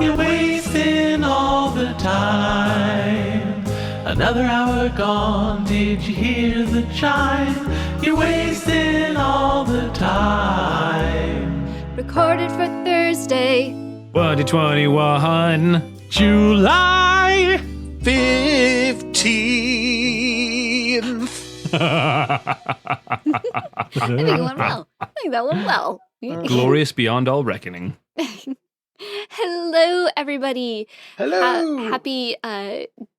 You're wasting all the time. Another hour gone, did you hear the chime? You're wasting all the time. Recorded for Thursday, 2021, July 15th. I think it went well. I think that went well. Glorious beyond all reckoning. Hello, everybody. Hello. Happy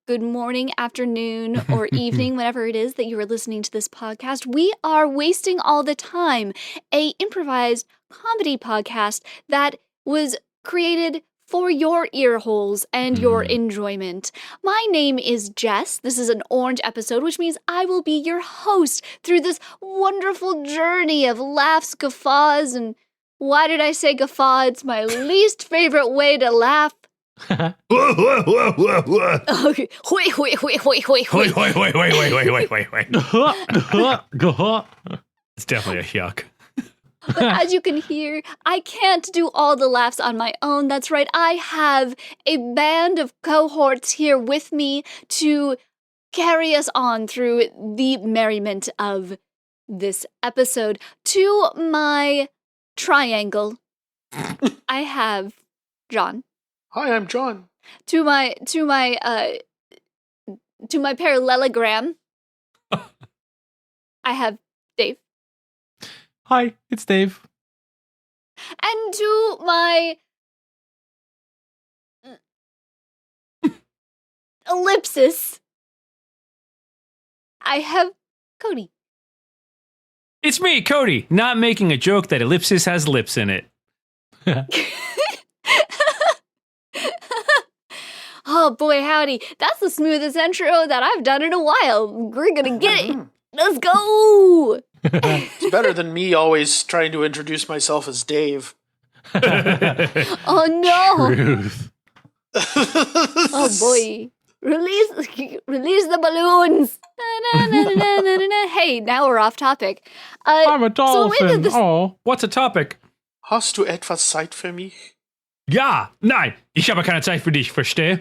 good morning, afternoon, or evening, whenever it is that you are listening to this podcast. We are Wasting All the Time, a improvised comedy podcast that was created for your ear holes and your enjoyment. My name is Jess. This is an orange episode, which means I will be your host through this wonderful journey of laughs, guffaws, and why did I say guffaw? It's my least favorite way to laugh. Okay. Hui, hui, hui, hui, hui, hui. It's definitely a yuck. But as you can hear, I can't do all the laughs on my own. That's right. I have a band of cohorts here with me to carry us on through the merriment of this episode. To my triangle, I have John. Hi, I'm John. To my parallelogram, I have Dave. Hi, it's Dave. And to my ellipsis, I have Cody. It's me, Cody, not making a joke that ellipsis has lips in it. Oh boy, howdy. That's the smoothest intro that I've done in a while. We're gonna get it. Let's go. It's better than me always trying to introduce myself as Dave. Oh no. Truth. Oh boy. Release the balloons. Na, na, na, na, na, na, na. Hey, now we're off topic. I'm a so the way that dolphin. this- Oh. What's a topic? Hast du etwas Zeit für mich? Ja, nein, ich habe keine Zeit für dich, versteh?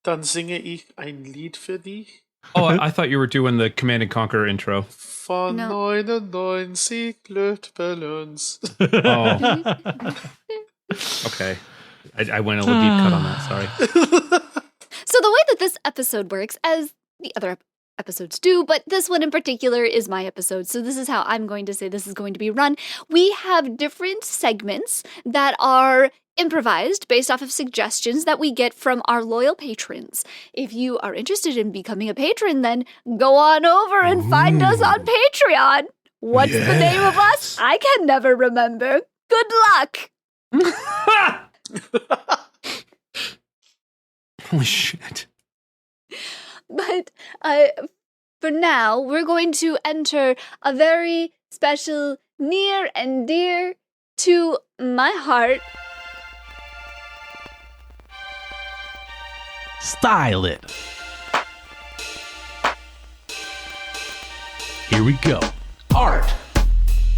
Dann singe ich ein Lied für dich. Oh, I thought you were doing the Command & Conquer intro. Von No. 99 Luftballons. Oh. Okay. I went a little deep cut on that, sorry. So the way that this episode works, as the other episodes do, but this one in particular is my episode, so this is how I'm going to say this is going to be run. We have different segments that are improvised based off of suggestions that we get from our loyal patrons. If you are interested in becoming a patron, then go on over and find us on Patreon. What's the name of us? I can never remember. Good luck! Holy shit. But for now, we're going to enter a very special, near and dear to my heart. Style it. Here we go. Art.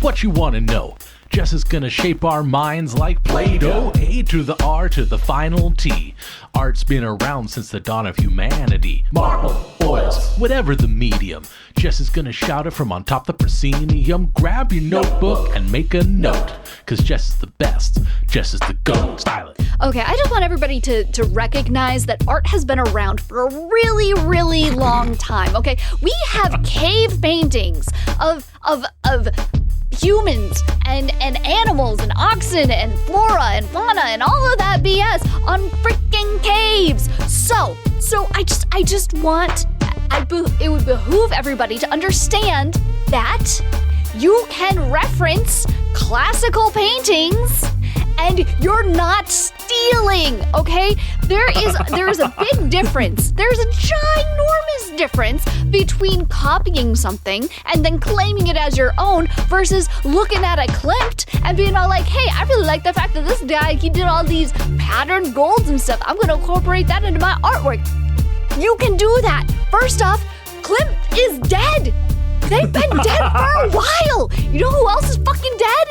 What you want to know? Jess is gonna shape our minds like Play-Doh. A to the R to the final T. Art's been around since the dawn of humanity. Marble, oils, whatever the medium. Jess is gonna shout it from on top the proscenium. Grab your notebook and make a note. Cause Jess is the best. Jess is the GOAT. Style it. Okay, I just want everybody to recognize that art has been around for a really, really long time, okay? We have cave paintings of humans and animals and oxen and flora and fauna and all of that BS on freaking caves. So I just want, it would behoove everybody to understand that you can reference classical paintings and you're not stealing, okay? There is a big difference. There's a ginormous difference between copying something and then claiming it as your own versus looking at a Klimt and being all like, hey, I really like the fact that this guy, he did all these patterned golds and stuff. I'm gonna incorporate that into my artwork. You can do that. First off, Klimt is dead. They've been dead for a while. You know who else is fucking dead?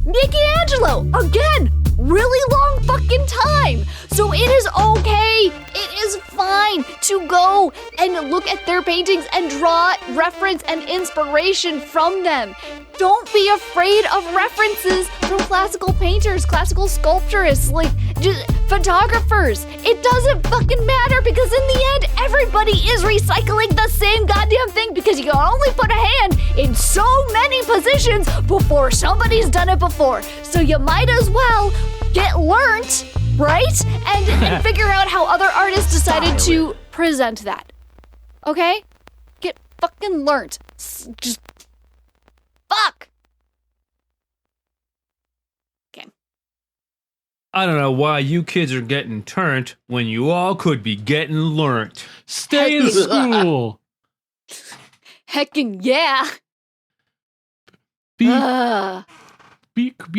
Michelangelo. Again, really long fucking fucking time. So it is okay. It is fine to go and look at their paintings and draw reference and inspiration from them. Don't be afraid of references from classical painters, classical sculpturists, like just photographers. It doesn't fucking matter because in the end, everybody is recycling the same goddamn thing because you can only put a hand in so many positions before somebody's done it before. So you might as well get learnt, right? And figure out how other artists decided to present that. Okay? Get fucking learnt. Just fuck. Okay. I don't know why you kids are getting turned when you all could be getting learnt. Stay in school. Heckin' yeah.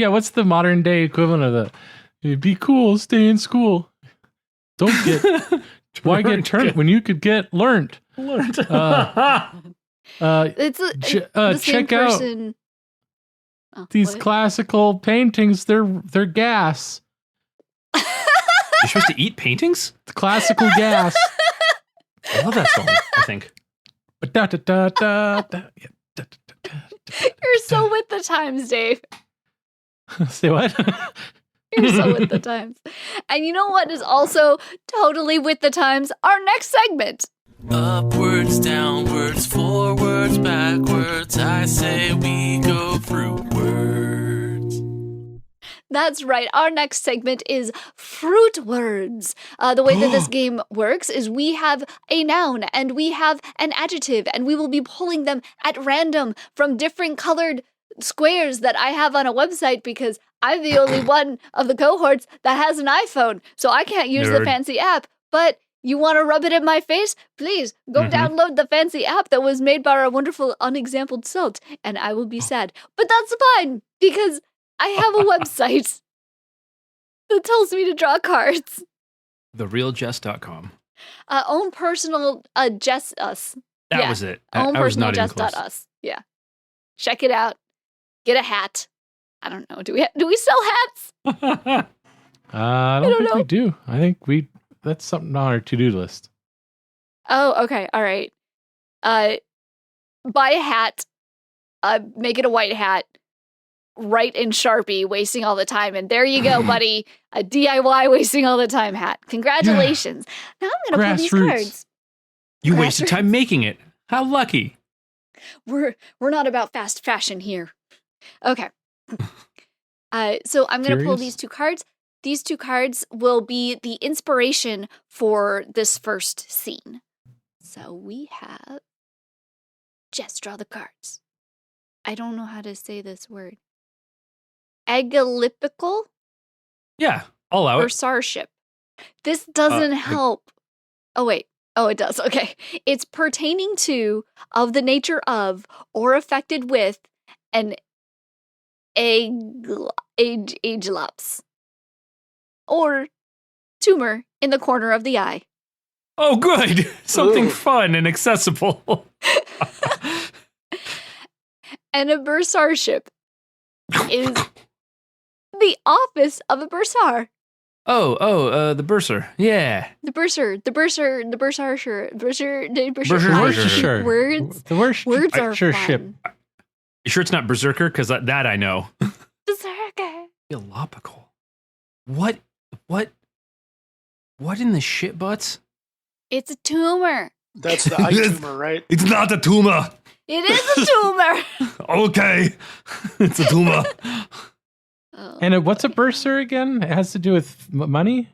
What's the modern day equivalent of that? Be cool, stay in school. Don't get why get turned when you could get learned? It's the same check person. out these classical paintings. They're gas. You're supposed to eat paintings? It's classical gas. I love that song, I think. You're so with the times, Dave. Say what? You're so with the times. And you know what is also totally with the times? Our next segment. Upwards, downwards, forwards, backwards, I say we go Fruitwards. That's right. Our next segment is Fruitwards. The way that this game works is we have a noun and we have an adjective, and we will be pulling them at random from different colored squares that I have on a website because I'm the only one of the cohorts that has an iPhone, so I can't use the fancy app. But you want to rub it in my face? Please go download the fancy app that was made by our wonderful unexampled salt, and I will be sad. But that's fine because I have a website that tells me to draw cards. TheRealJess.com. Own personal Jess us. That was it. Own I was personal not even Jess close. us. Yeah. Check it out. Get a hat. I don't know. Do we sell hats? I don't think we do. I think that's something on our to-do list. Oh, okay. All right. Buy a hat. Make it a white hat. Write in Sharpie, wasting all the time. And there you go, buddy. A DIY wasting all the time hat. Congratulations. Now I'm going to pull these cards. You wasted time making it. How lucky. We're not about fast fashion here. Okay. So I'm going to pull these two cards. These two cards will be the inspiration for this first scene. So we have... Just draw the cards. I don't know how to say this word. Egilopical? Yeah, I'll allow it. Bursarship. This doesn't help. Oh, wait. Oh, it does. Okay. It's pertaining to, of the nature of, or affected with, an Egilops. Or tumor in the corner of the eye. Oh, good. Something fun and accessible. And a Bursarship is the office of a bursar. The bursar. Yeah. The bursar. Bursarship. Words are fun. You sure it's not berserker? Because that I know. Berserker. Egilopical. What in the shit butts? It's a tumor. That's the eye tumor, right? It's not a tumor. It is a tumor. Okay. It's a tumor. And what's a bursar again? It has to do with money?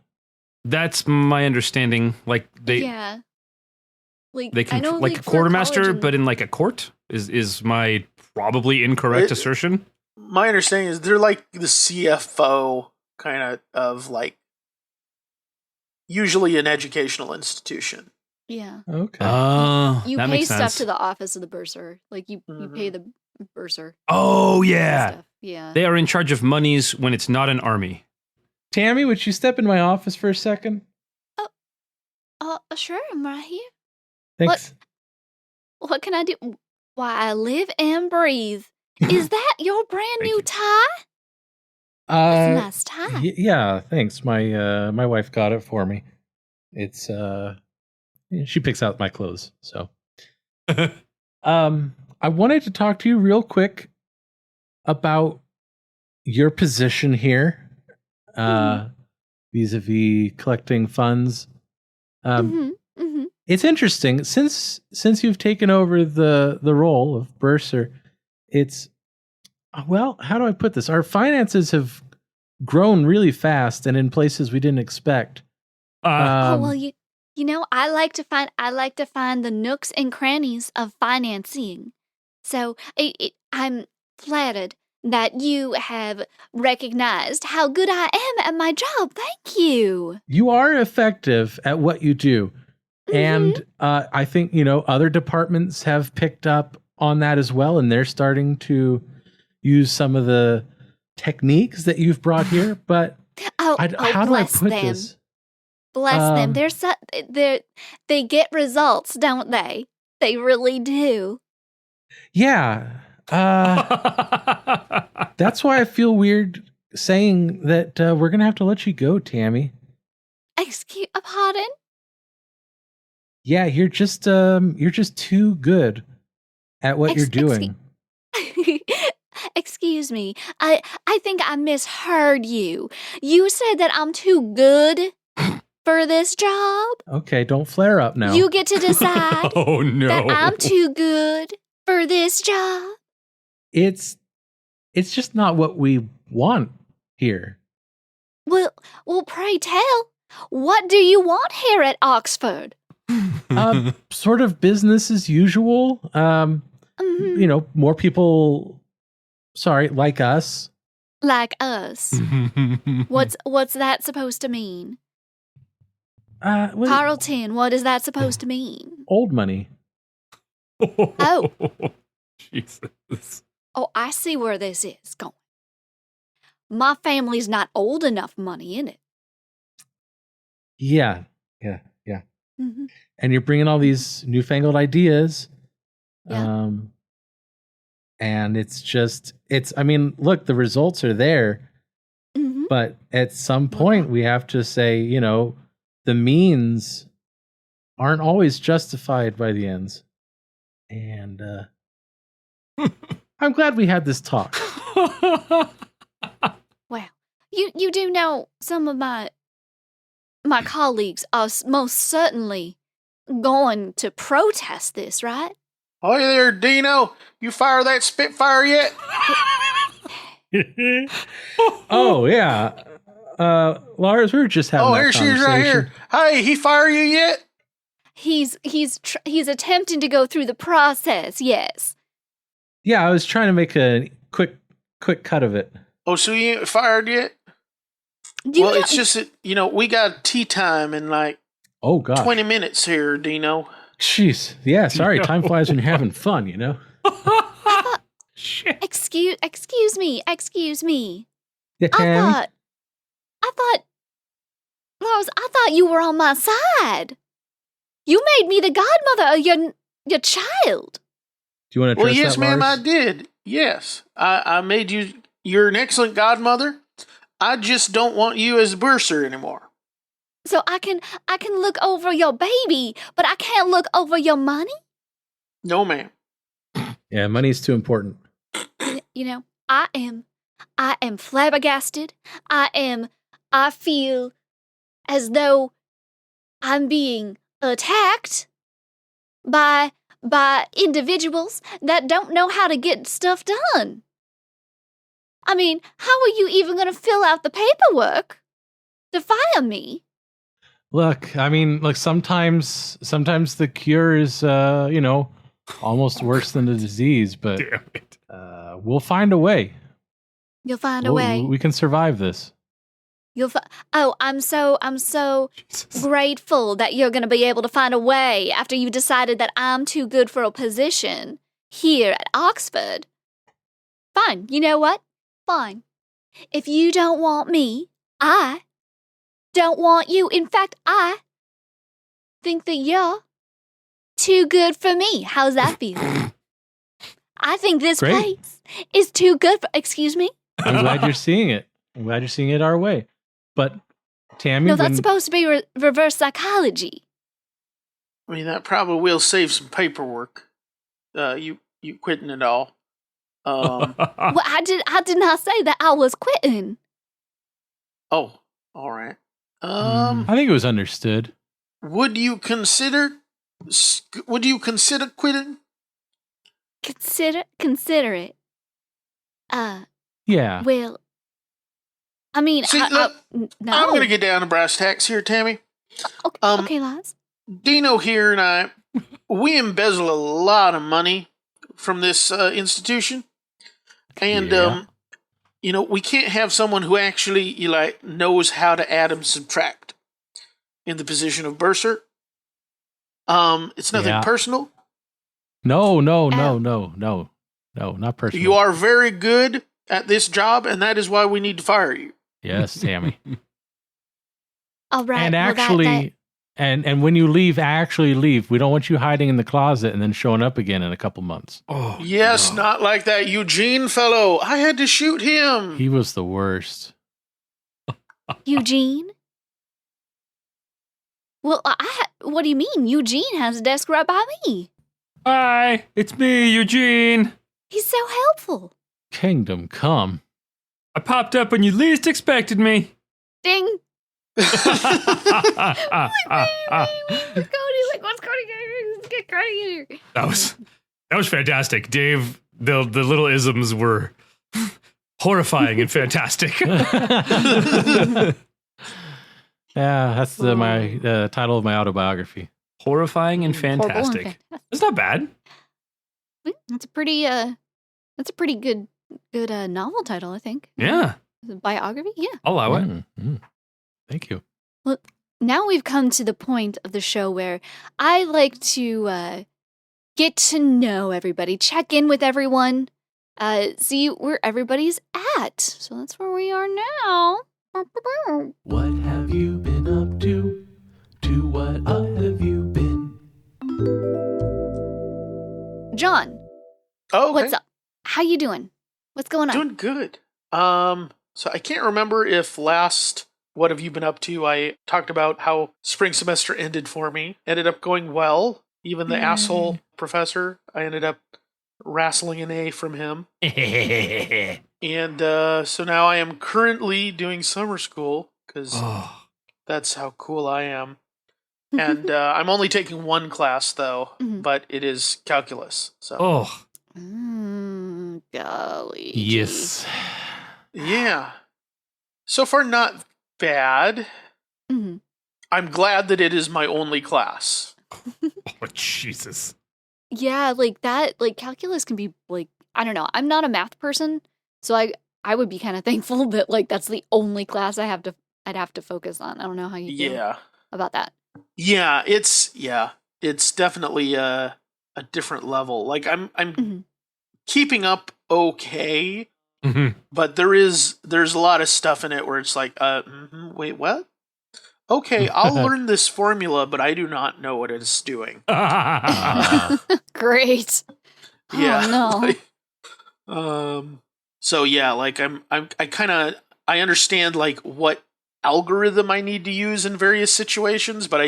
That's my understanding. Like they can like a quartermaster, but in like a court is my probably incorrect assertion. My understanding is they're like the CFO kind of like usually an educational institution. Yeah. Okay. You that pay makes stuff sense. to the office of the bursar. Like you pay the bursar. Oh yeah. Stuff. Yeah. They are in charge of monies when it's not an army. Tammy, would you step in my office for a second? Sure, I'm right here. Thanks. What can I do? Why, I live and breathe. Is that your brand new tie? That's a nice tie. Yeah, thanks. My wife got it for me. It's she picks out my clothes. So, I wanted to talk to you real quick about your position here, vis-a-vis collecting funds. It's interesting since you've taken over the role of bursar. It's how do I put this? Our finances have grown really fast and in places we didn't expect. You know, I like to find the nooks and crannies of financing. So I'm flattered that you have recognized how good I am at my job. Thank you. You are effective at what you do. And I think, other departments have picked up on that as well. And they're starting to use some of the techniques that you've brought here. But how do I put this? Bless them. They get results, don't they? They really do. Yeah. That's why I feel weird saying that we're going to have to let you go, Tammy. Pardon? Yeah, you're just too good at what you're doing. Excuse me. I think I misheard you. You said that I'm too good for this job. Okay, don't flare up now. You get to decide Oh no. that I'm too good for this job. It's just not what we want here. Well, pray tell. What do you want here at Oxford? Sort of business as usual. More people, like us. Like us. What's that supposed to mean? Carlton, what is that supposed to mean? Old money. Oh. Jesus. Oh, I see where this is going. My family's not old enough money in it. Yeah. And you're bringing all these newfangled ideas. Yeah. And look, the results are there. But at some point we have to say, the means aren't always justified by the ends. And I'm glad we had this talk. Well, you do know some of my colleagues are most certainly going to protest this, right? Oh, hey there, Dino. You fire that Spitfire yet? Oh, yeah. Lars, we were just having that here she is conversation. right here. Hey, he fire you yet? He's attempting to go through the process, yes. Yeah, I was trying to make a quick cut of it. Oh, so you ain't fired yet? It's just that, we got tea time in 20 minutes here, Dino. Jeez. Yeah, sorry. Time flies when you're having fun, Shit. Excuse me. Yeah, Tammy? I thought, Lars, you were on my side. You made me the godmother of your child. Do you want to address yes, that, ma'am, Lars? I did. Yes. I made you, you're an excellent godmother. I just don't want you as bursar anymore. So I can look over your baby, but I can't look over your money? No, ma'am. Yeah, money's too important. I am flabbergasted. I feel as though I'm being attacked by individuals that don't know how to get stuff done. I mean, how are you even going to fill out the paperwork to fire me? Look, sometimes the cure is, almost worse than the disease, but Damn it. We'll find a way. You'll find a way. We can survive this. I'm so Jesus. grateful that you're going to be able to find a way after you decided that I'm too good for a position here at Oxford. Fine. You know what? Fine. If you don't want me, I don't want you. In fact, I think that you're too good for me. How's that feel? I think this Great. place is too good for... Excuse me? I'm glad you're seeing it. I'm glad you're seeing it our way. But, Tammy... No, that's supposed to be reverse psychology. I mean, that probably will save some paperwork. You quitting it all. Well, I did not say that I was quitting. Oh, all right. I think it was understood. Would you consider quitting? Consider it. Yeah. Well, I mean, See, no. I'm going to get down to brass tacks here, Tammy. Okay, Laz. Dino here and I, we embezzle a lot of money from this institution. And, we can't have someone who actually, knows how to add and subtract in the position of bursar. It's nothing personal. No, not personal. You are very good at this job, and that is why we need to fire you. Yes, Tammy. All right. And actually, and when you leave, actually leave. We don't want you hiding in the closet and then showing up again in a couple months. Oh, yes, no. Not like that Eugene fellow. I had to shoot him. He was the worst. Eugene? Well, what do you mean? Eugene has a desk right by me. Hi, it's me, Eugene. He's so helpful. Kingdom come. I popped up when you least expected me. Ding. That What's Cody here? Get Cody here. was fantastic, Dave. The little isms were horrifying and fantastic. Yeah, that's my title of my autobiography. Horrifying and fantastic. That's not bad. That's a pretty good novel title, I think. Yeah. Biography? Yeah. I'll allow it. Mm-hmm. Thank you. Well, now we've come to the point of the show where I like to get to know everybody, check in with everyone, see where everybody's at. So that's where we are now. What have you been up to? To what up have you been? John. Oh, okay. What's up? How you doing? What's going on? Doing good. So I can't remember if last What Have You Been Up To, I talked about how spring semester ended for me. Ended up going well. Even the asshole professor, I ended up wrestling an A from him. And so now I am currently doing summer school, because that's how cool I am. And I'm only taking one class, though, but it is calculus. So. Golly. Yes. Yeah. So far, not bad. I'm glad that it is my only class. Oh, Jesus. Yeah, like that, like calculus can be like, I don't know. I'm not a math person, so I would be kind of thankful that like that's the only class I'd have to focus on. I don't know how you feel about that. Yeah, it's definitely a different level. Like I'm keeping up okay, but there's a lot of stuff in it where it's like, wait, what? Okay, I'll learn this formula, but I do not know what it's doing. Great. Yeah. Oh, no. So yeah, like I understand like what algorithm I need to use in various situations, but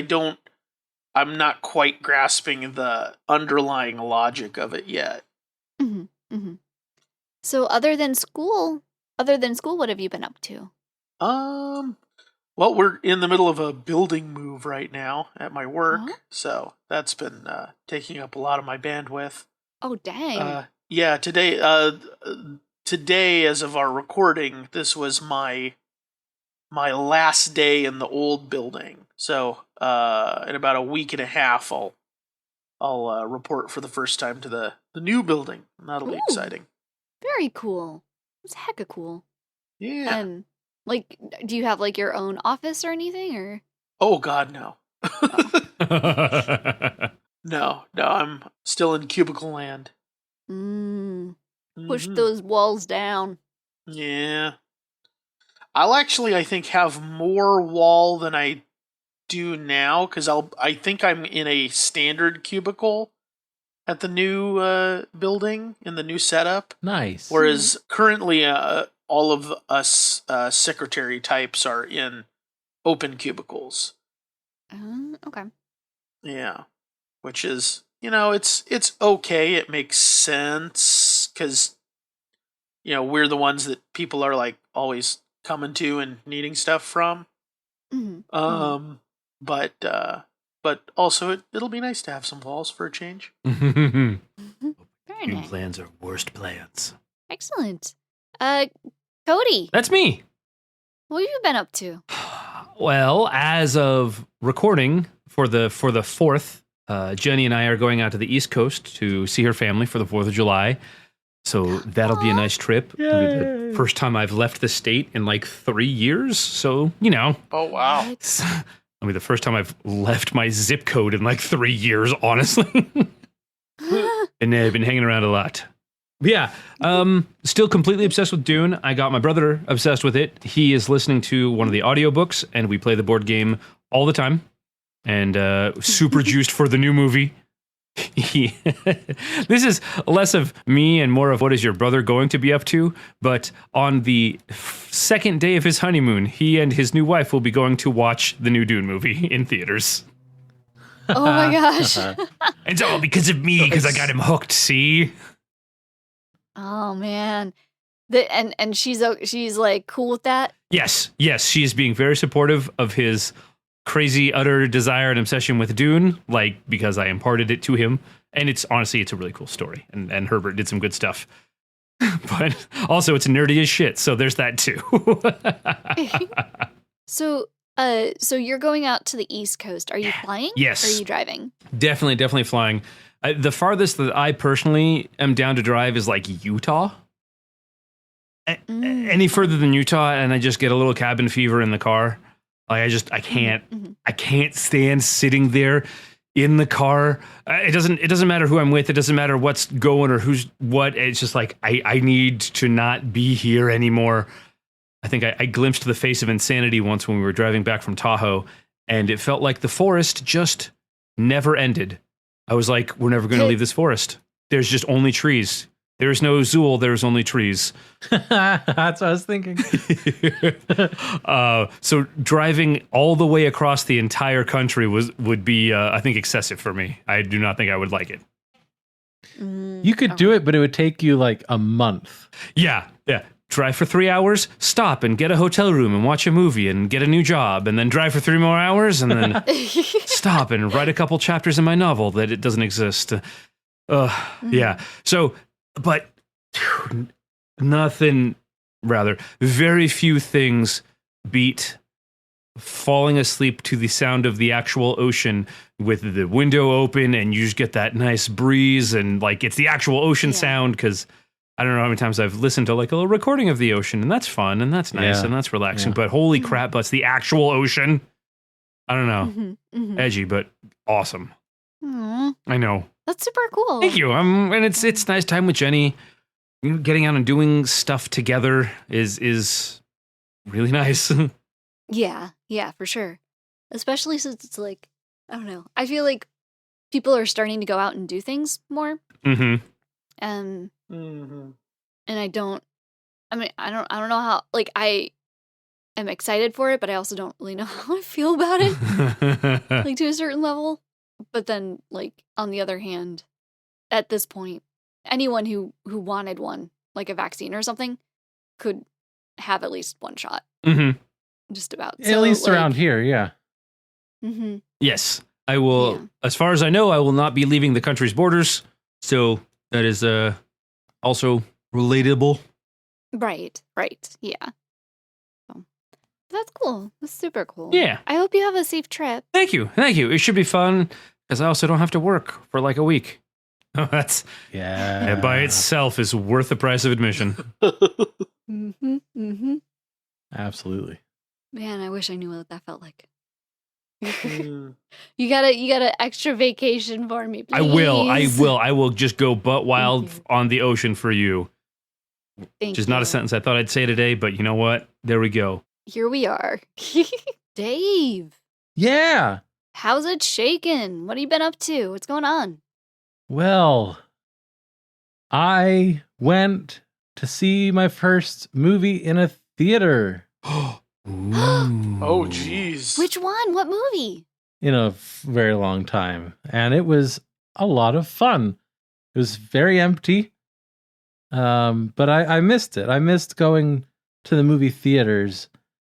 I'm not quite grasping the underlying logic of it yet. So other than school, what have you been up to? Well, we're in the middle of a building move right now at my work, so that's been taking up a lot of my bandwidth. Oh, dang. Yeah, today, as of our recording, this was my last day in the old building. So, in about a week and a half, I'll report for the first time to the new building. And that'll be exciting. Very cool. It's hecka cool. Yeah. And like, do you have like your own office or anything, or? Oh God, no. No, I'm still in cubicle land. Push those walls down. Yeah. I'll actually, I think, have more wall than I do now, because I think I'm in a standard cubicle at the new building, in the new setup. Nice. Whereas currently, all of us secretary types are in open cubicles. Okay. Yeah, which is, it's okay. It makes sense because, we're the ones that people are like always coming to and needing stuff from. But also it'll be nice to have some walls for a change. Very New nice. plans are worst plans. Excellent. Cody, That's me. what have you been up to? Well, as of recording for the 4th, Jenny and I are going out to the East Coast to see her family for the 4th of July. So that'll be a nice trip. It'll be the first time I've left the state in like 3 years. So, Oh, wow. it'll be the first time I've left my zip code in like 3 years, honestly. And I've been hanging around a lot. But yeah, still completely obsessed with Dune. I got my brother obsessed with it. He is listening to one of the audiobooks, and we play the board game all the time. And super juiced for the new movie. This is less of me and more of what is your brother going to be up to. But on the second day of his honeymoon, he and his new wife will be going to watch the new Dune movie in theaters. Oh my gosh. It's all because of me, because I got him hooked, see? Oh man. And she's like cool with that? Yes, she is being very supportive of his crazy, utter desire and obsession with Dune, like, because I imparted it to him. And it's honestly a really cool story. And Herbert did some good stuff. But also it's nerdy as shit, so there's that too. So you're going out to the East Coast. Are you flying? Yes. Or are you driving? Definitely flying. The farthest that I personally am down to drive is like Utah. Any further than Utah, and I just get a little cabin fever in the car. Like I can't stand sitting there in the car. It doesn't matter who I'm with. It doesn't matter what's going or who's what. It's just like I need to not be here anymore. I think I glimpsed the face of insanity once when we were driving back from Tahoe, and it felt like the forest just never ended. I was like, we're never going to leave this forest. There's just only trees. There's no Zool, there's only trees. That's what I was thinking. So driving all the way across the entire country would be, I think, excessive for me. I do not think I would like it. You could do it, but it would take you like a month. Yeah. Drive for 3 hours, stop and get a hotel room and watch a movie and get a new job, and then drive for 3 more hours and then stop and write a couple chapters in my novel that it doesn't exist. Yeah. So, but very few things beat falling asleep to the sound of the actual ocean with the window open and you just get that nice breeze and like it's the actual ocean sound, because I don't know how many times I've listened to like a little recording of the ocean, and that's fun and that's nice and that's relaxing, but holy crap, that's the actual ocean. I don't know. Edgy, but awesome. I know. That's super cool. Thank you. And it's nice time with Jenny. Getting out and doing stuff together is really nice. Yeah, for sure. Especially since it's like, I don't know. I feel like people are starting to go out and do things more. And I don't know how, like, I am excited for it, but I also don't really know how I feel about it, like, to a certain level. But then, like, on the other hand, at this point, anyone who wanted one, like a vaccine or something, could have at least one shot. Just about. At least around here, yeah. Yes, I will. Yeah. As far as I know, I will not be leaving the country's borders. So that is also relatable. Right. Yeah. So, that's cool. That's super cool. Yeah. I hope you have a safe trip. Thank you. It should be fun, because I also don't have to work for like a week. That's that by itself is worth the price of admission. Absolutely. Man, I wish I knew what that felt like. You gotta extra vacation for me, please. I will just go butt wild on the ocean for you. Thank Which is you. not a sentence I thought I'd say today, but you know what? There we go. Here we are. Dave. Yeah. How's it shaking? What have you been up to? What's going on? Well, I went to see my first movie in a theater Oh, geez. Which one? What movie? in a very long time. And it was a lot of fun. It was very empty. But I missed it. I missed going to the movie theaters.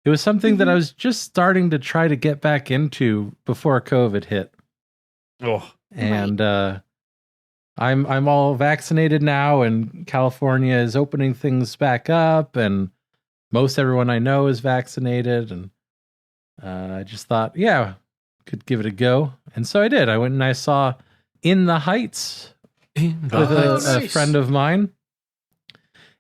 It was something that I was just starting to try to get back into before COVID hit. Oh, And I'm all vaccinated now, and California is opening things back up, and most everyone I know is vaccinated, and I just thought, yeah, could give it a go. And so I did. I went and I saw In the Heights with a friend of mine.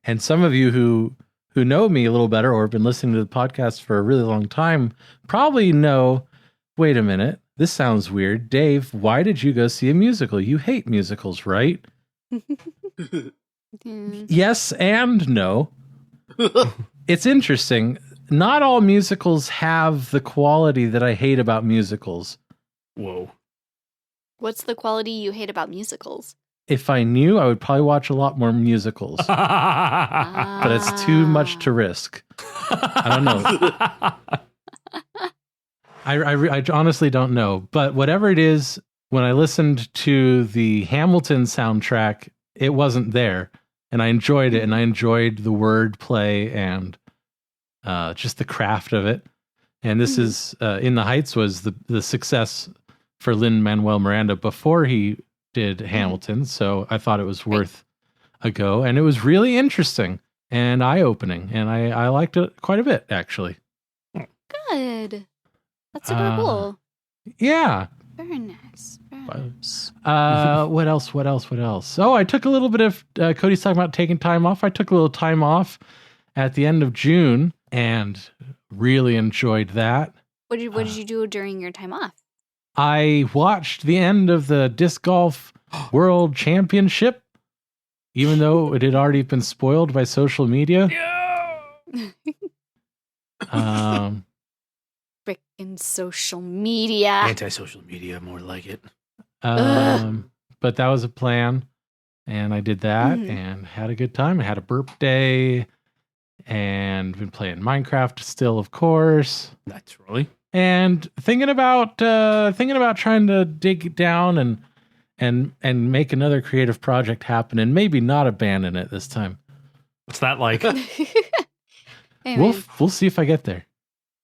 And some of you who know me a little better or have been listening to the podcast for a really long time probably know, wait a minute, this sounds weird. Dave, why did you go see a musical? You hate musicals, right? Yes and no. It's interesting. Not all musicals have the quality that I hate about musicals. whoa. What's the quality you hate about musicals? If I knew, I would probably watch a lot more musicals. But it's too much to risk. I don't know. I honestly don't know. But whatever it is, when I listened to the Hamilton soundtrack, it wasn't there. And I enjoyed it. And I enjoyed the wordplay and just the craft of it. And this is In the Heights was the success for Lin-Manuel Miranda before he did Hamilton. So I thought it was worth a go. And it was really interesting and eye-opening. And I liked it quite a bit, actually. Good. That's super cool. Yeah. Very nice. Very nice. What else? Oh, I took a little bit of, Cody's talking about taking time off. I took a little time off at the end of June and really enjoyed that. What did you do during your time off? I watched the end of the Disc Golf World Championship, even though it had already been spoiled by social media. Frickin' social media. Anti-social media, more like it. But that was a plan, and I did that and had a good time. I had a burp day and been playing Minecraft still, of course. Naturally. And thinking about trying to dig down and make another creative project happen, and maybe not abandon it this time. What's that like? Hey, We'll see if I get there.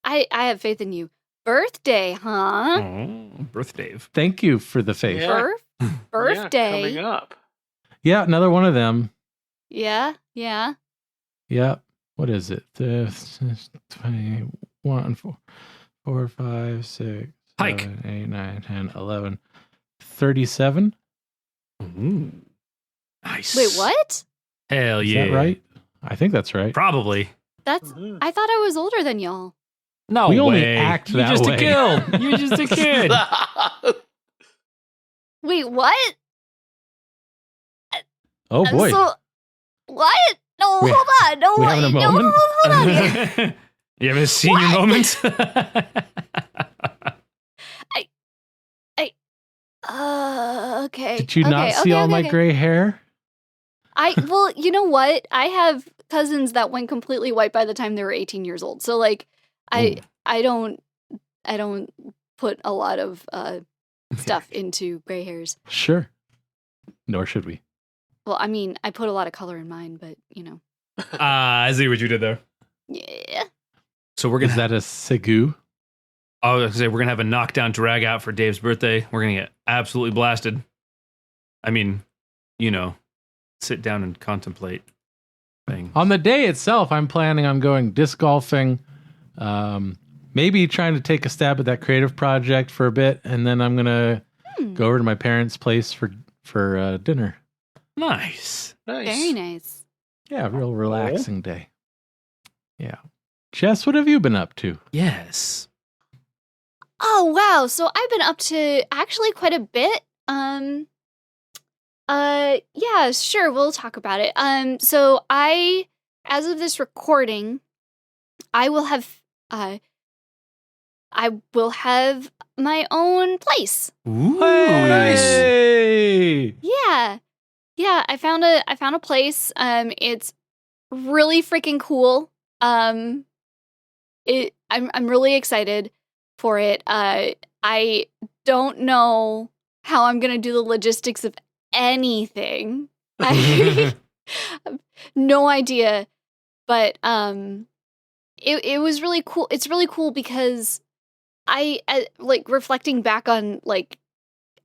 I have faith in you. Birthday, huh? Oh, birthday. Thank you for the faith. Yeah. Birthday. Yeah, coming up. Yeah, another one of them. Yeah. Yeah. What is it? 21, 4, 5, 6, Hike. 7, 8, 9, 10, 11, 37. Ooh. Nice. Wait, what? Hell Is yeah. that right? I think that's right. Probably. That's. I thought I was older than y'all. No We way. only act You're that just way. a kid. You're just a kid. Wait, what? Oh I'm boy. what? No, We- hold on. No, we having a no, moment? hold on. You having a senior moment? Okay. Did you not see all my gray hair? Well, you know what? I have cousins that went completely white by the time they were 18 years old. So like I don't put a lot of stuff into gray hairs. Sure. Nor should we. Well, I mean, I put a lot of color in mine, but you know. I see what you did there. Yeah. So we're gonna Is that a Segu? I was gonna say we're gonna have a knockdown drag out for Dave's birthday. We're gonna get absolutely blasted. I mean, you know, sit down and contemplate things. On the day itself, I'm planning on going disc golfing, maybe trying to take a stab at that creative project for a bit, and then I'm gonna go over to my parents' place for dinner. Nice. Very nice. Yeah, real relaxing day. Yeah. Jess, what have you been up to? Yes. Oh wow! So I've been up to actually quite a bit. Yeah, sure, we'll talk about it. So as of this recording, I will have my own place. Ooh, Hey! Yeah, I found a place. It's really freaking cool. I'm really excited for it. I don't know how I'm gonna do the logistics of anything. I have no idea, but it was really cool. It's really cool because I like reflecting back on like,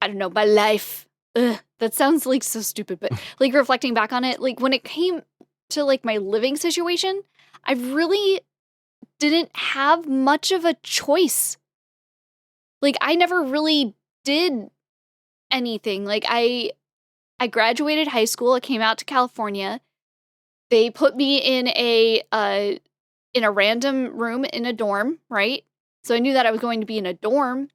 I don't know, my life. Ugh, that sounds like so stupid, but like reflecting back on it, like when it came to like my living situation, I really didn't have much of a choice. Like I never really did anything. Like I graduated high school. I came out to California. They put me in a random room in a dorm, right? So I knew that I was going to be in a dorm.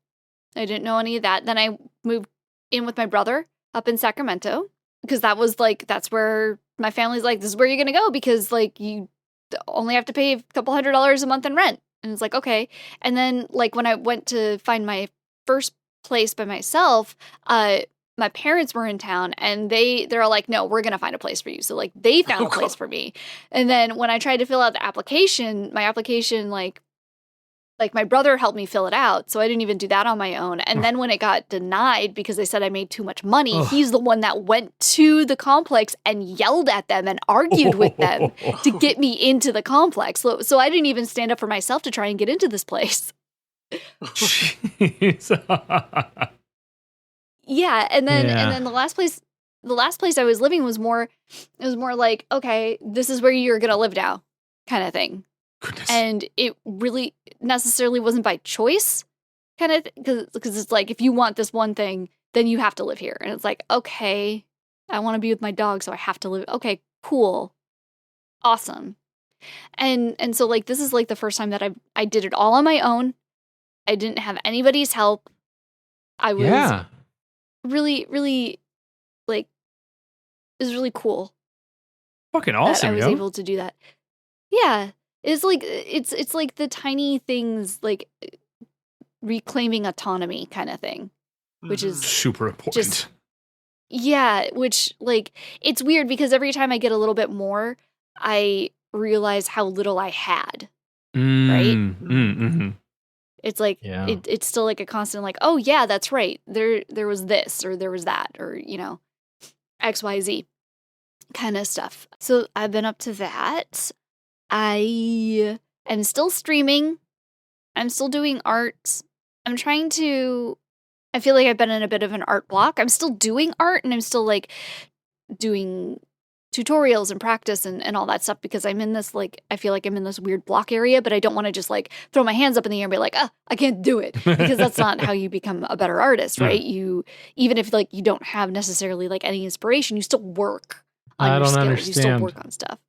I didn't know any of that. Then I moved in with my brother up in Sacramento because that was like, that's where my family's like, this is where you're going to go because like you only have to pay a couple $100s a month in rent. And it's like, okay. And then like when I went to find my first place by myself, my parents were in town and they're all like, no, we're going to find a place for you. So like they found a place for me. And then when I tried to fill out the application, my application, like my brother helped me fill it out. So I didn't even do that on my own. And then when it got denied because they said I made too much money, he's the one that went to the complex and yelled at them and argued with them to get me into the complex. So I didn't even stand up for myself to try and get into this place. Yeah, and then the last place I was living was more like, okay, this is where you're gonna live now, kind of thing. Goodness. And it really necessarily wasn't by choice, kind of, because it's like if you want this one thing, then you have to live here. And it's like, okay, I want to be with my dog, so I have to live. Okay, cool, awesome. And so like this is like the first time that I did it all on my own. I didn't have anybody's help. I was really, really, like, it was really cool. Fucking awesome, I was able to do that. Yeah, it's like it's like the tiny things, like reclaiming autonomy kind of thing, which is super important. Which like it's weird because every time I get a little bit more, I realize how little I had. Right? Mm-hmm. It's like it's still like a constant like, oh yeah, that's right. There was this or there was that or you know, XYZ kind of stuff. So I've been up to that. I am still streaming. I'm still doing art. I feel like I've been in a bit of an art block. I'm still doing art and I'm still like doing tutorials and practice and all that stuff because I'm in this like, I feel like I'm in this weird block area, but I don't want to just like throw my hands up in the air and be like, I can't do it because that's not how you become a better artist, right? You, even if like you don't have necessarily like any inspiration, you still work on your skills. Understand. You still work on stuff.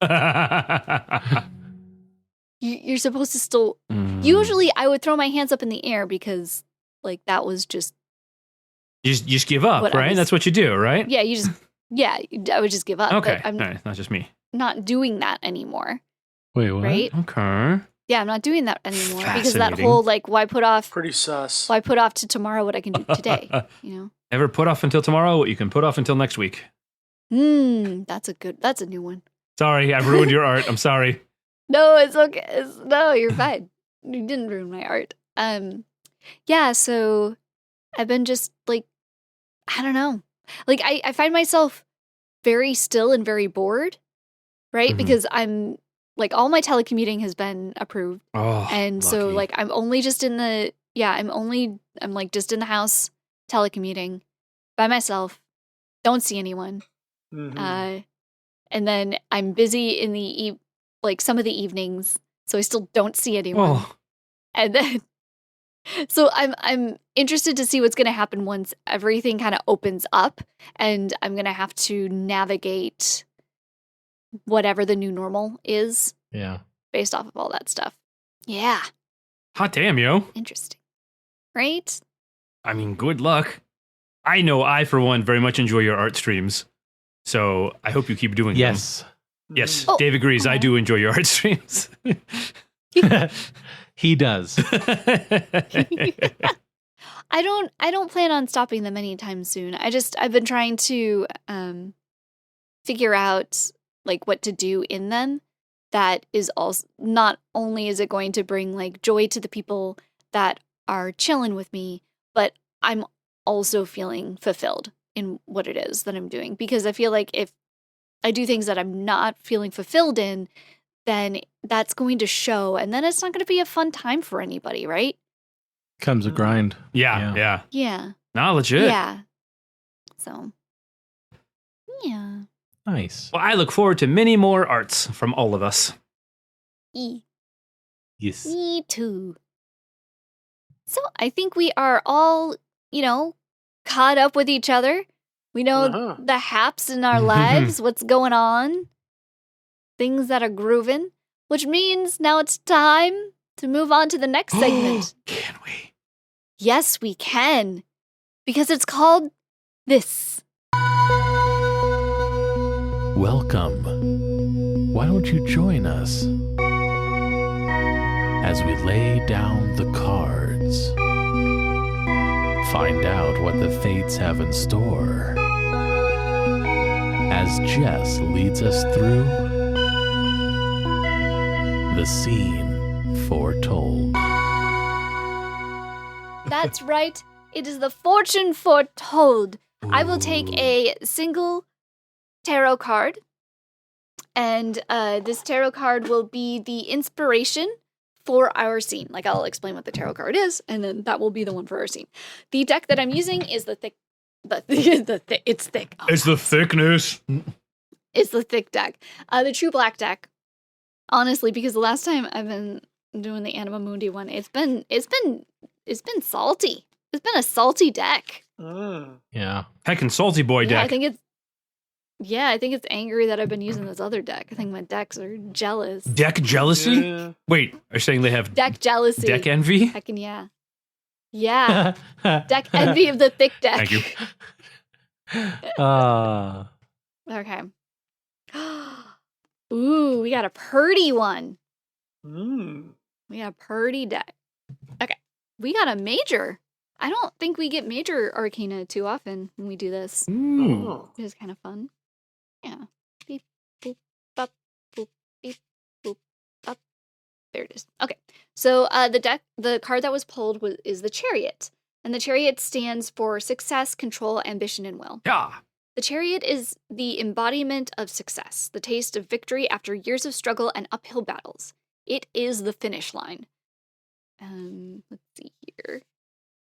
You're supposed to still, usually I would throw my hands up in the air because like that was just. You just give up, right? That's what you do, right? Yeah, I would just give up. Okay, but I'm all right, not just me. Not doing that anymore. Wait, what? Right? Okay. Yeah, I'm not doing that anymore because that whole like, why put off? Pretty sus. Why put off to tomorrow what I can do today? You know. Never put off until tomorrow what you can put off until next week. That's a new one. Sorry, I've ruined your art. I'm sorry. No, it's okay. No, you're fine. You didn't ruin my art. Yeah. So I've been just like, I don't know. Like I find myself very still and very bored, right? Because I'm like all my telecommuting has been approved. Oh, and lucky. so like I'm only just in the I'm like just in the house telecommuting by myself. Don't see anyone. And then I'm busy in the like some of the evenings, so I still don't see anyone. Oh. And then so I'm interested to see what's going to happen once everything kind of opens up and I'm going to have to navigate whatever the new normal is. Yeah. Based off of all that stuff. Yeah. Hot damn, yo. Interesting. Right? I mean, good luck. I know I, for one, very much enjoy your art streams. So I hope you keep doing them. Yes, Dave agrees. I do enjoy your art streams. He does. I don't plan on stopping them anytime soon. I've been trying to figure out like what to do in them that is also, not only is it going to bring like joy to the people that are chilling with me, but I'm also feeling fulfilled in what it is that I'm doing. Because I feel like if I do things that I'm not feeling fulfilled in, then that's going to show, and then it's not going to be a fun time for anybody, right? Comes a grind. Yeah. Yeah. No, legit. Yeah. So, yeah. Nice. Well, I look forward to many more arts from all of us. Yes. Me too. So I think we are all, caught up with each other. We know the haps in our lives, what's going on, things that are grooving, which means now it's time to move on to the next segment. Can we? Yes, we can. Because it's called this. Welcome. Why don't you join us as we lay down the cards? Find out what the fates have in store as Jess leads us through the scene foretold. That's right. It is the fortune foretold. I will take a single tarot card, and this tarot card will be the inspiration for our scene. Like, I'll explain what the tarot card is, and then that will be the one for our scene. The deck that I'm using is it's thick. Oh, It's the thickness. It's the thick deck. The True Black deck. Honestly, because the last time I've been doing the Anima Mundi one, it's been salty. It's been a salty deck. Yeah. Heckin' salty boy Yeah, deck. I think it's angry that I've been using this other deck. I think my decks are jealous. Deck jealousy? Yeah. Wait, are you saying they have Deck jealousy. deck envy? Heckin' yeah. Yeah. Deck envy of the thick deck. Thank you. Okay. Ooh, we got a purdy one. We got a purdy deck. Okay. We got a major. I don't think we get major arcana too often when we do this. Ooh. It is kind of fun. Yeah. Beep, boop, bop, boop, beep, boop, bop. There it is. Okay. So the card that was pulled is the Chariot. And the Chariot stands for success, control, ambition, and will. Yeah. The Chariot is the embodiment of success, the taste of victory after years of struggle and uphill battles. It is the finish line. Let's see here.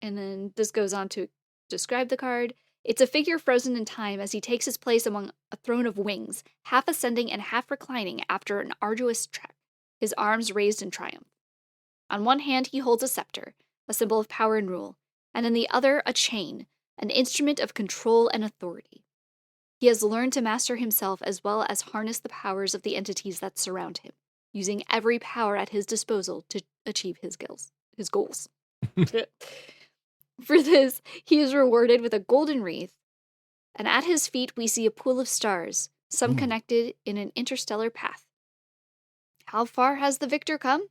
And then this goes on to describe the card. It's a figure frozen in time as he takes his place among a throne of wings, half ascending and half reclining after an arduous trek, his arms raised in triumph. On one hand, he holds a scepter, a symbol of power and rule, and in the other, a chain, an instrument of control and authority. He has learned to master himself as well as harness the powers of the entities that surround him, using every power at his disposal to achieve his goals. For this, he is rewarded with a golden wreath, and at his feet we see a pool of stars, some connected in an interstellar path. How far has the victor come?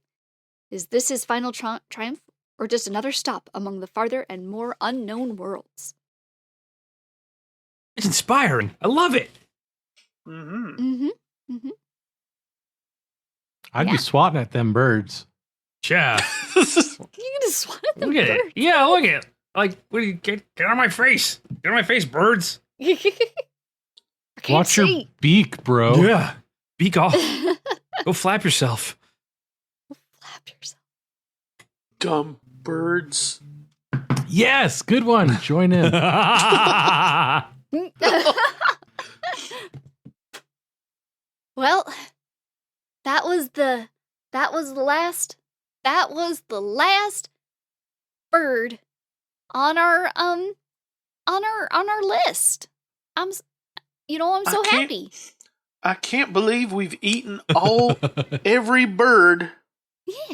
Is this his final triumph, or just another stop among the farther and more unknown worlds? It's inspiring. I love it. I'd be swatting at them birds. Yeah. You can just swat at them. Look at it. Yeah, look at it. Like, what do you get out of my face? Get out of my face, birds. I can't Watch see. your beak, bro. Yeah. Beak off. Go flap yourself. Flap yourself. Dumb birds. Yes, good one. Join in. Well, that was the last bird on our list. I'm so happy. I can't believe we've eaten every bird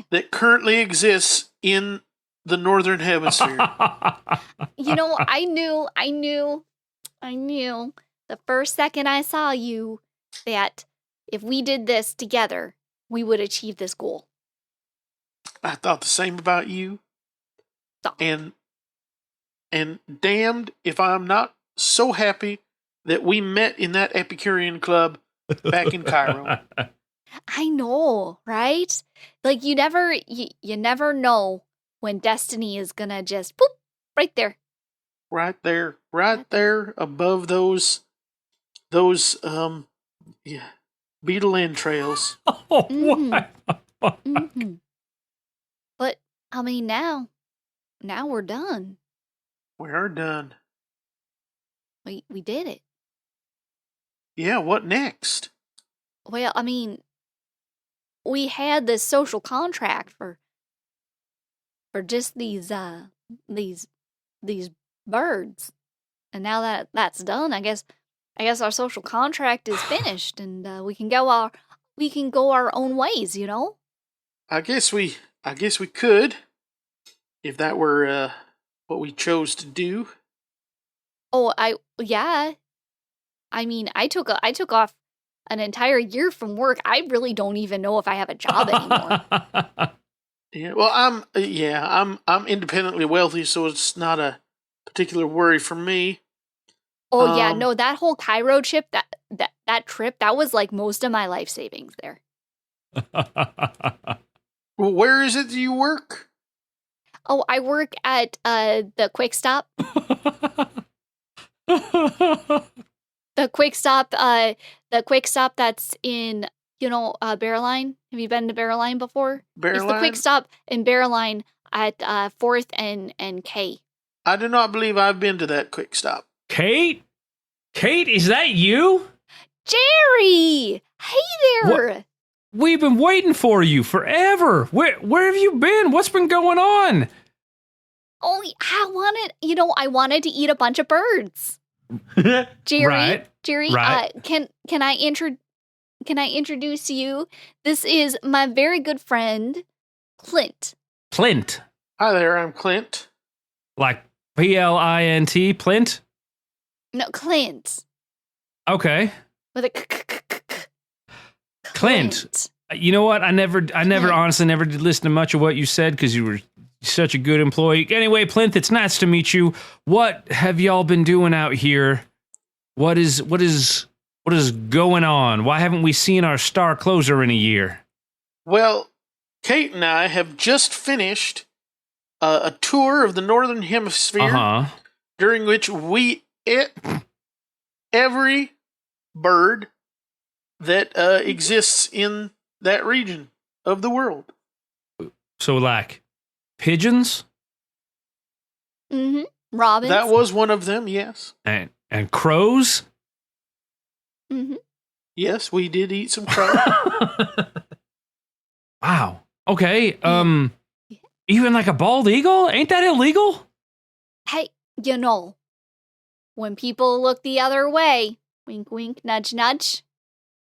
that currently exists in the Northern Hemisphere. I knew the first second I saw you that if we did this together, we would achieve this goal. I thought the same about you. Stop. And damned if I'm not so happy that we met in that Epicurean club back in Cairo. I know, right? Like you never know when destiny is gonna just boop right there. Right there above those yeah, beetle entrails. Oh, Mhm. wow. Mm-hmm. But I mean, now we're done. We are done. We did it. Yeah, what next? Well, I mean, we had this social contract for just these birds, and now that that's done, I guess our social contract is finished, and we can go our own ways. You know. I guess we could, if that were what we chose to do. Oh, yeah. I mean, I took off an entire year from work. I really don't even know if I have a job anymore. Yeah, well, I'm independently wealthy, so it's not a particular worry for me. Oh yeah, no, that whole Cairo trip, that trip, that was like most of my life savings there. Well, where is it that you work? Oh, I work at the Quick Stop. The Quick Stop that's in, Bearline. Have you been to Bearline before? It's the Quick Bearline? Stop in Bearline at 4th and K. I do not believe I've been to that quick stop. Kate, is that you? Jerry! Hey there! What? We've been waiting for you forever. Where have you been? What's been going on? Oh, I wanted to eat a bunch of birds. Jerry, Right. can I introduce you? This is my very good friend, Clint. Plint. Hi there, I'm Clint. Like Plint? Plint? No, Clint. Okay. With a Clint. You know what? I honestly never did listen to much of what you said because you were such a good employee. Anyway, Plint, it's nice to meet you. What have y'all been doing out here? What is going on? Why haven't we seen our star closer in a year? Well, Kate and I have just finished a tour of the Northern Hemisphere, during which we ate every bird that exists in that region of the world. So, like, pigeons? Mm-hmm. Robins. That was one of them, yes. And crows? Mm-hmm. Yes, we did eat some crow. Wow. Okay. Even like a bald eagle? Ain't that illegal? Hey, when people look the other way, wink, wink, nudge, nudge,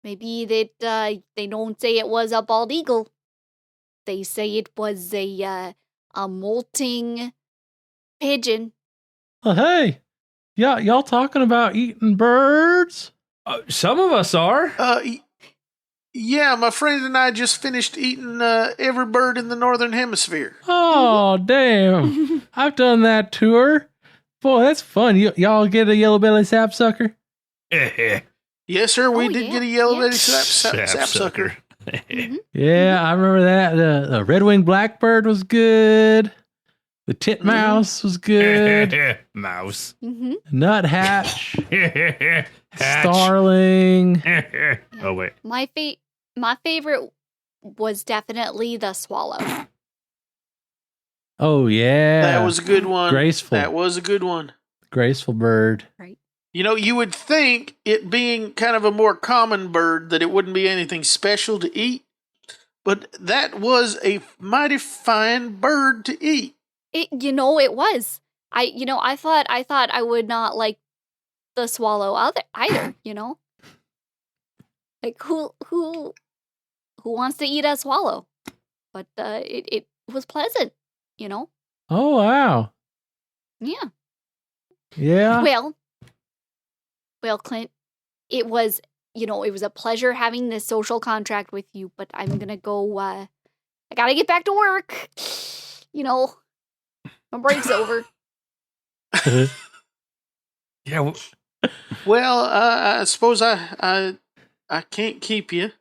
maybe that they don't say it was a bald eagle. They say it was a molting pigeon. Hey, y'all talking about eating birds? Some of us are. Yeah, my friend and I just finished eating every bird in the Northern Hemisphere. Oh, damn. I've done that tour. Boy, that's fun. Y'all get a yellow-bellied sapsucker? Yes, sir, we Oh, did yeah, get a yellow-bellied yeah. sapsucker. Mm-hmm. Yeah, I remember that. The red-winged blackbird was good. The titmouse was good. Mouse. Mm-hmm. Nuthatch. Hatch. Starling. Oh, wait. My favorite was definitely the swallow. Oh, yeah. That was a good one. Graceful. That was a good one. Graceful bird. Right. You would think, it being kind of a more common bird, that it wouldn't be anything special to eat. But that was a mighty fine bird to eat. It was. I thought I would not like the swallow either. Like who wants to eat a swallow? But it was pleasant. Oh, wow. Yeah. Yeah. Well, Clint, it was a pleasure having this social contract with you, but I'm going to go, I got to get back to work. My break's over. Yeah. Well, I suppose I can't keep you.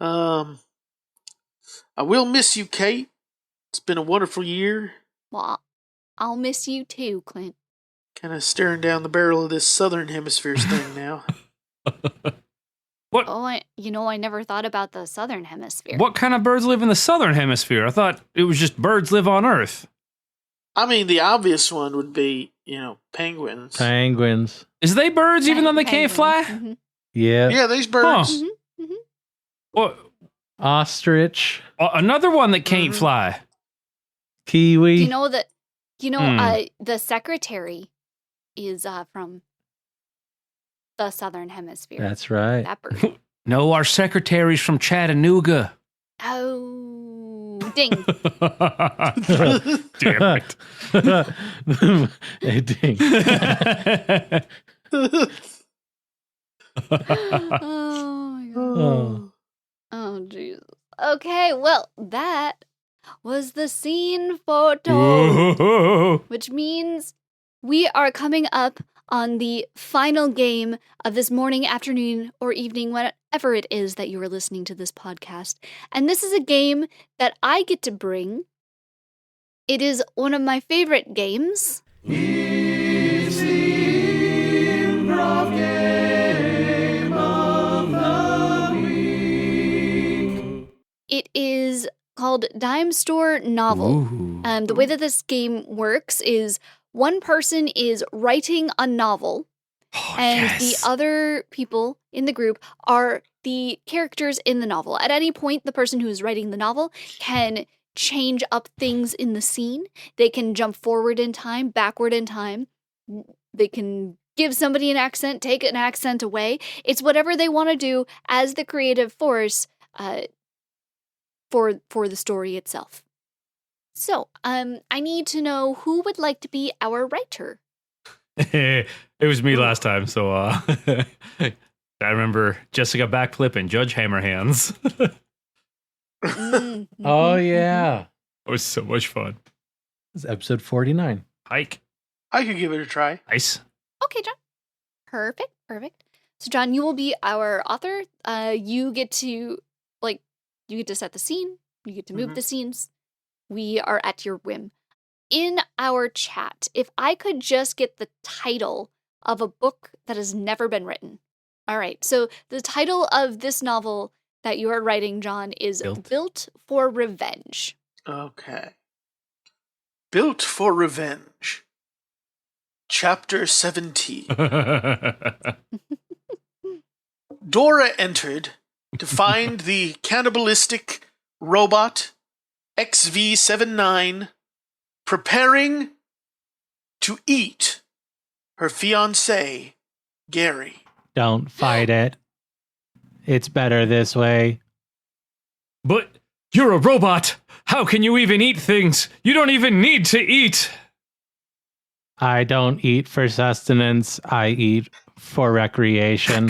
I will miss you, Kate. It's been a wonderful year. Well, I'll miss you too, Clint. Kind of staring down the barrel of this Southern Hemisphere's thing now. What? Oh, I never thought about the Southern Hemisphere. What kind of birds live in the Southern Hemisphere? I thought it was just birds live on Earth. I mean, the obvious one would be, penguins. Penguins. Is they birds even though they can't fly? Mhm. Yeah. Yeah, these birds. Huh. Mhm. What? Ostrich. Another one that can't fly. Kiwi. You know that? The secretary is from the Southern Hemisphere. That's right. That bird. No, our secretary's from Chattanooga. Oh, ding! Damn it. Hey, ding. Oh my god. Oh. Oh Jesus. Okay, well that was the scene foretold, Whoa. which means we are coming up on the final game of this morning, afternoon, or evening, whatever it is that you are listening to this podcast. And this is a game that I get to bring. It is one of my favorite games. It's the Improv Game of the Week. It is called Dime Store Novel. Ooh. The way that this game works is one person is writing a novel, Oh, and yes. the other people in the group are the characters in the novel. At any point, the person who is writing the novel can change up things in the scene. They can jump forward in time, backward in time. They can give somebody an accent, take an accent away. It's whatever they want to do as the creative force for the story itself. So, I need to know who would like to be our writer. It was me last time, so I remember Jessica backflip and Judge hammer hands. Mm. Oh, yeah. It was so much fun. It's episode 49. Hike. I could give it a try. Nice. Okay, John. Perfect. So, John, you will be our author. You get to set the scene. You get to move the scenes. We are at your whim. In our chat, if I could just get the title of a book that has never been written. All right. So the title of this novel that you are writing, John, is Built for Revenge. Okay. Built for Revenge. Chapter 17. Dora entered to find the cannibalistic robot XV79 preparing to eat her fiancé, Gary. Don't fight it. It's better this way. But you're a robot. How can you even eat things? You don't even need to eat. I don't eat for sustenance. I eat for recreation.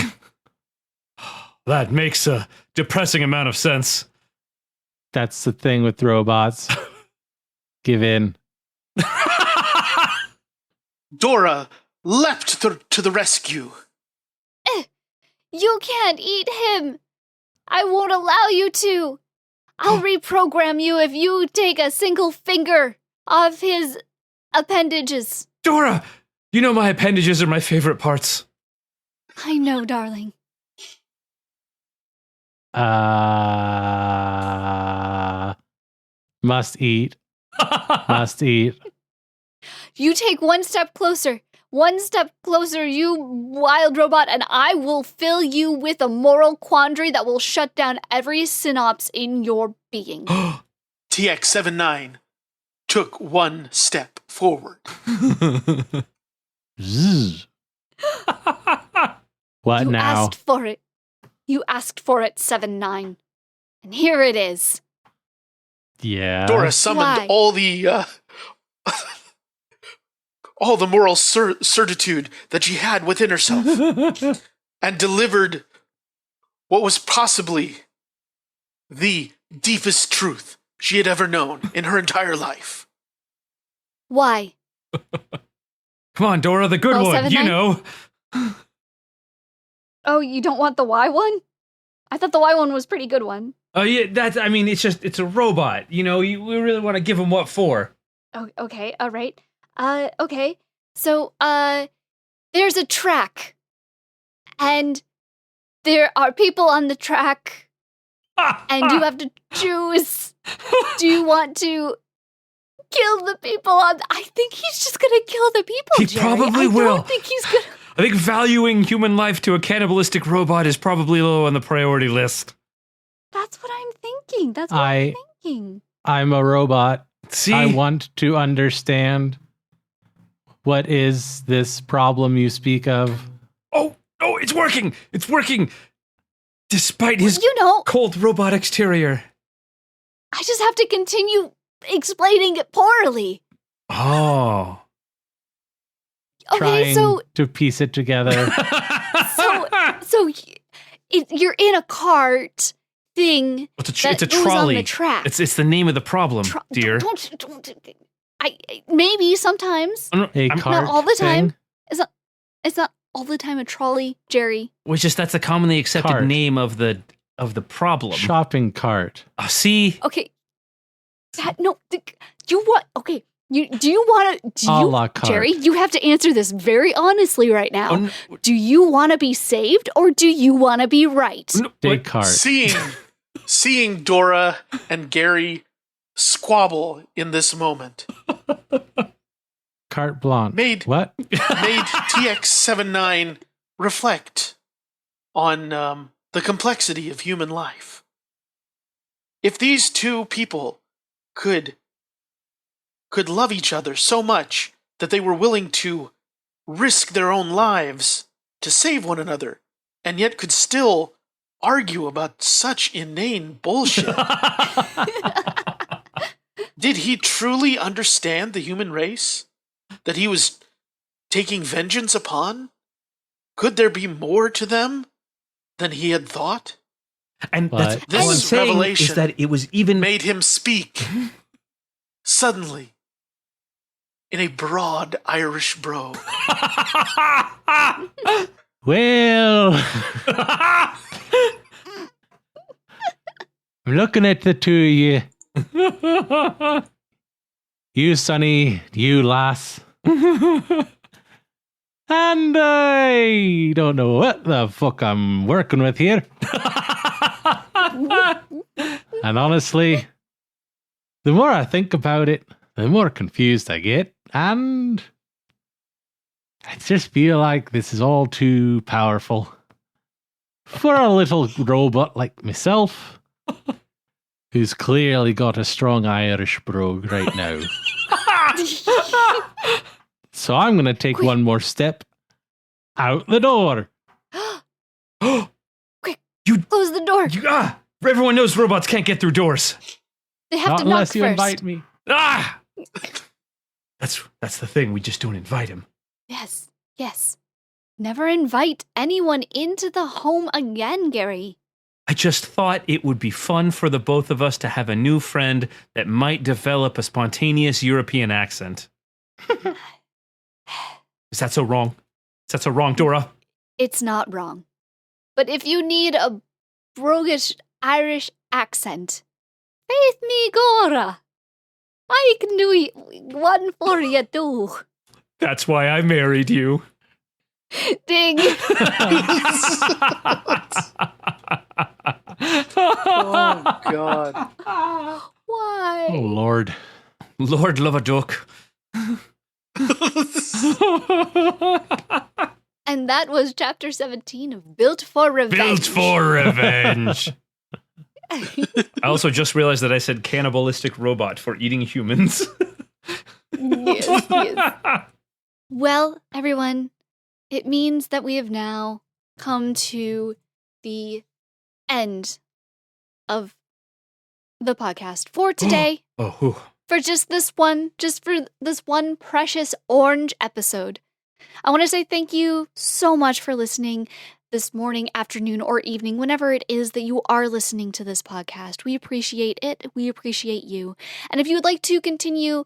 That makes a depressing amount of sense. That's the thing with robots. Give in. Dora leapt to the rescue. You can't eat him. I won't allow you to. I'll reprogram you if you take a single finger off his appendages. Dora, you know my appendages are my favorite parts. I know, darling. Must eat. Must eat. You take one step closer. One step closer, you wild robot, and I will fill you with a moral quandary that will shut down every synapse in your being. TX79 took one step forward. Zzz. What You now? asked for it. You asked for it, 7-9. And here it is. Yeah. Dora summoned Why? all the all the moral certitude that she had within herself and delivered what was possibly the deepest truth she had ever known in her entire life. Why? Come on, Dora, the good Well, one. 7-9? You know. Oh, you don't want the why one? I thought the Y one was a pretty good one. Oh yeah, it's a robot. We really want to give him what for? Oh, okay, all right. Okay. So, there's a track, and there are people on the track, and you have to choose. Do you want to kill the people I think he's just gonna kill the people, He Jerry. probably will. I don't think he's gonna... I think valuing human life to a cannibalistic robot is probably low on the priority list. That's what I'm thinking. That's what I'm thinking. I'm a robot. See? I want to understand what is this problem you speak of. Oh, it's working! It's working! Despite his cold robot exterior. I just have to continue explaining it poorly. Oh. Okay, Trying to piece it together. You're in a cart thing. It's that a goes trolley. on the track. It's the name of the problem, dear. Don't. Maybe sometimes. A cart not all the time. thing? It's not all the time a trolley, Jerry. That's a commonly accepted Cart. name of the problem. Shopping cart. See? Okay. You want? Okay. Do you want to? A la carte. Jerry, you have to answer this very honestly right now. Oh, no. Do you want to be saved or do you want to be right? Descartes. Seeing Dora and Gary squabble in this moment Carte blanche. made TX-79 reflect on the complexity of human life. If these two people could love each other so much that they were willing to risk their own lives to save one another, and yet could still argue about such inane bullshit. Did he truly understand the human race that he was taking vengeance upon? Could there be more to them than he had thought? And that's But- all I'm This saying revelation is that it was even made him speak suddenly in a broad Irish brogue. Well, I'm looking at the two of you. You, Sonny, you, lass. And I don't know what the fuck I'm working with here. And honestly, the more I think about it, the more confused I get. And I just feel like this is all too powerful for a little robot like myself, who's clearly got a strong Irish brogue right now. So I'm going to take one more step out the door. Quick, close the door. Everyone knows robots can't get through doors. They have Not to knock unless you first. invite me. That's the thing. We just don't invite him. Yes. Never invite anyone into the home again, Gary. I just thought it would be fun for the both of us to have a new friend that might develop a spontaneous European accent. Is that so wrong? Is that so wrong, Dora? It's not wrong. But if you need a broguish Irish accent, faith me, Gora. I can do one for you, too. That's why I married you. Ding. Oh, God. Why? Oh, Lord. Lord love a duck. And that was chapter 17 of Built for Revenge. Built for revenge. I also just realized that I said cannibalistic robot for eating humans. Yes. Well, everyone, it means that we have now come to the end of the podcast for today. For just this one precious orange episode. I want to say thank you so much for listening this morning, afternoon, or evening, whenever it is that you are listening to this podcast. We appreciate it. We appreciate you. And if you would like to continue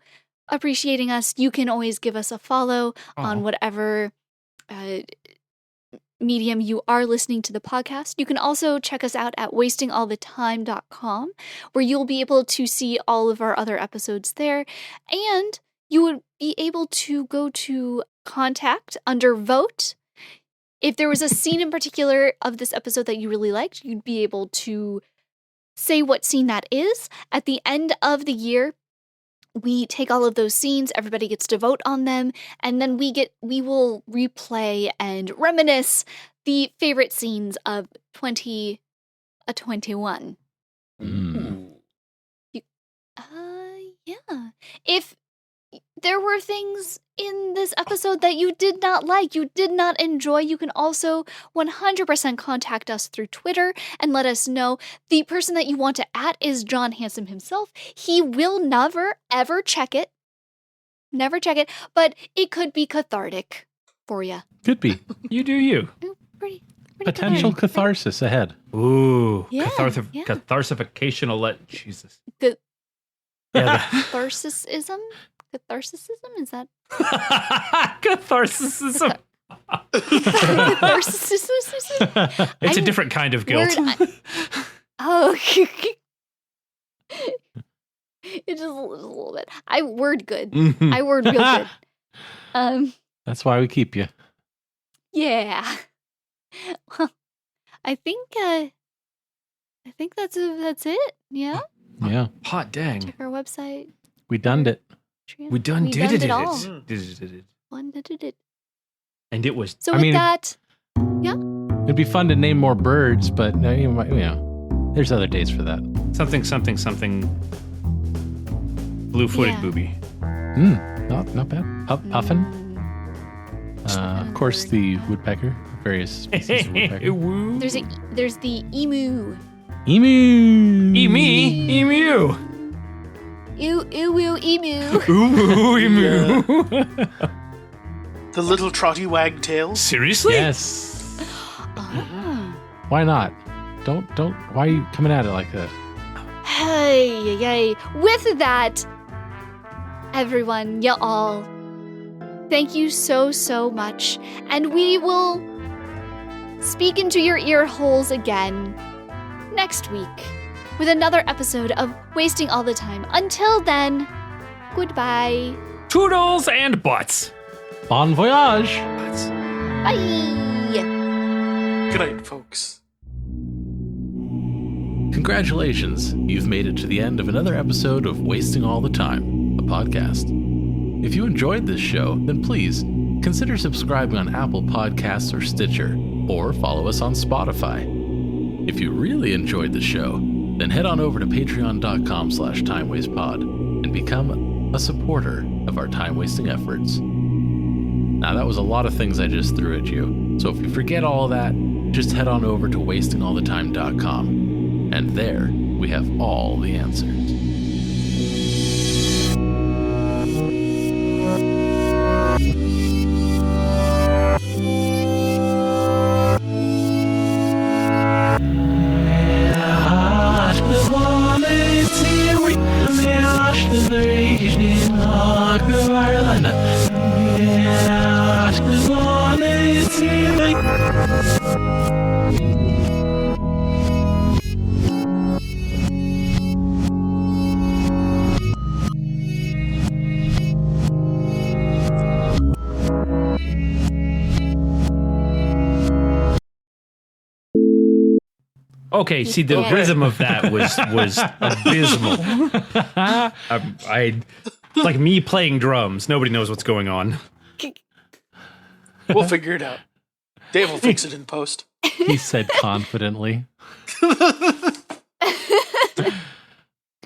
appreciating us, you can always give us a follow on whatever medium you are listening to the podcast. You can also check us out at wastingallthetime.com, where you'll be able to see all of our other episodes there. And you would be able to go to contact under vote. If there was a scene in particular of this episode that you really liked, you'd be able to say what scene that is. At the end of the year, we take all of those scenes, everybody gets to vote on them, and then we will replay and reminisce the favorite scenes of 2021. Yeah. If there were things in this episode that you did not like, you did not enjoy, you can also 100% contact us through Twitter and let us know. The person that you want to @ is John Handsome himself. He will never, ever check it. Never check it, but it could be cathartic for you. Could be. You do you. Pretty Potential cathartic. catharsis ahead. Ooh. Yeah, yeah. Catharsification will let Jesus. Good. Yeah, Catharsism? Catharsism? Is that? catharsism. Catharsism? It's a different kind of guilt. It's just a little bit. I word good. Mhm. I word real good. That's why we keep you. Yeah. Well, I think that's it. Yeah. Yeah. Hot dang. Check our website. We done it. We done did it. it all. Did it. One did it. And it was So I with mean- that, It'd be fun to name more birds, but there's other days for that. something blue-footed Yeah. booby. Not bad. Puffin. Of course, the woodpecker. Various species of woodpecker. Woo. there's the emu. Emu. Emu. Emu. Ooh, emu. The little trotty wagtails. Seriously? Yes. Oh. Why not? Don't. Why are you coming at it like that? Hey. With that, everyone, y'all, thank you so much. And we will speak into your ear holes again next week with another episode of Wasting All the Time. Until then, goodbye. Toodles and butts. Bon voyage. Bye. Good night, folks. Congratulations, you've made it to the end of another episode of Wasting All the Time, a podcast. If you enjoyed this show, then please consider subscribing on Apple Podcasts or Stitcher, or follow us on Spotify. If you really enjoyed the show, then head on over to patreon.com/timewastepod and become a supporter of our time-wasting efforts. Now, that was a lot of things I just threw at you, so if you forget all that, just head on over to wastingallthetime.com, and there we have all the answers. Okay, see, the rhythm of that was abysmal. I like me playing drums. Nobody knows what's going on. We'll figure it out. Dave will fix it in post. He said confidently.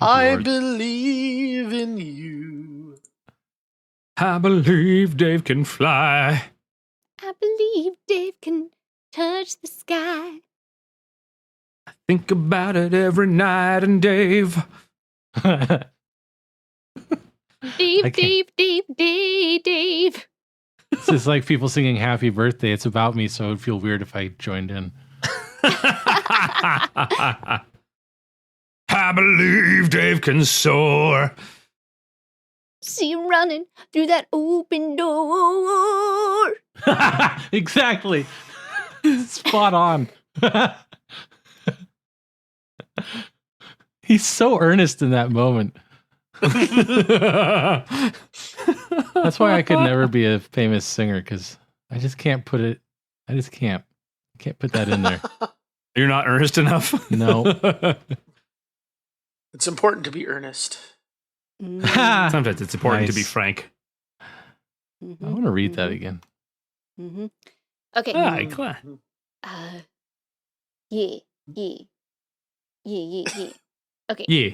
I Lord. believe in you. I believe Dave can fly. I believe Dave can touch the sky. Think about it every night, and Dave. I can't. Dave. This is like people singing happy birthday. It's about me, so it would feel weird if I joined in. I believe Dave can soar. See you running through that open door. Exactly. Spot on. He's so earnest in that moment. That's why I could never be a famous singer, because I just can't put it. I just can't. I can't put that in there. You're not earnest enough? No. It's important to be earnest. Sometimes it's important to be Nice. frank. I want to read that again. Mm-hmm. Okay. Ah, klar. Yeah. Okay. Yeah.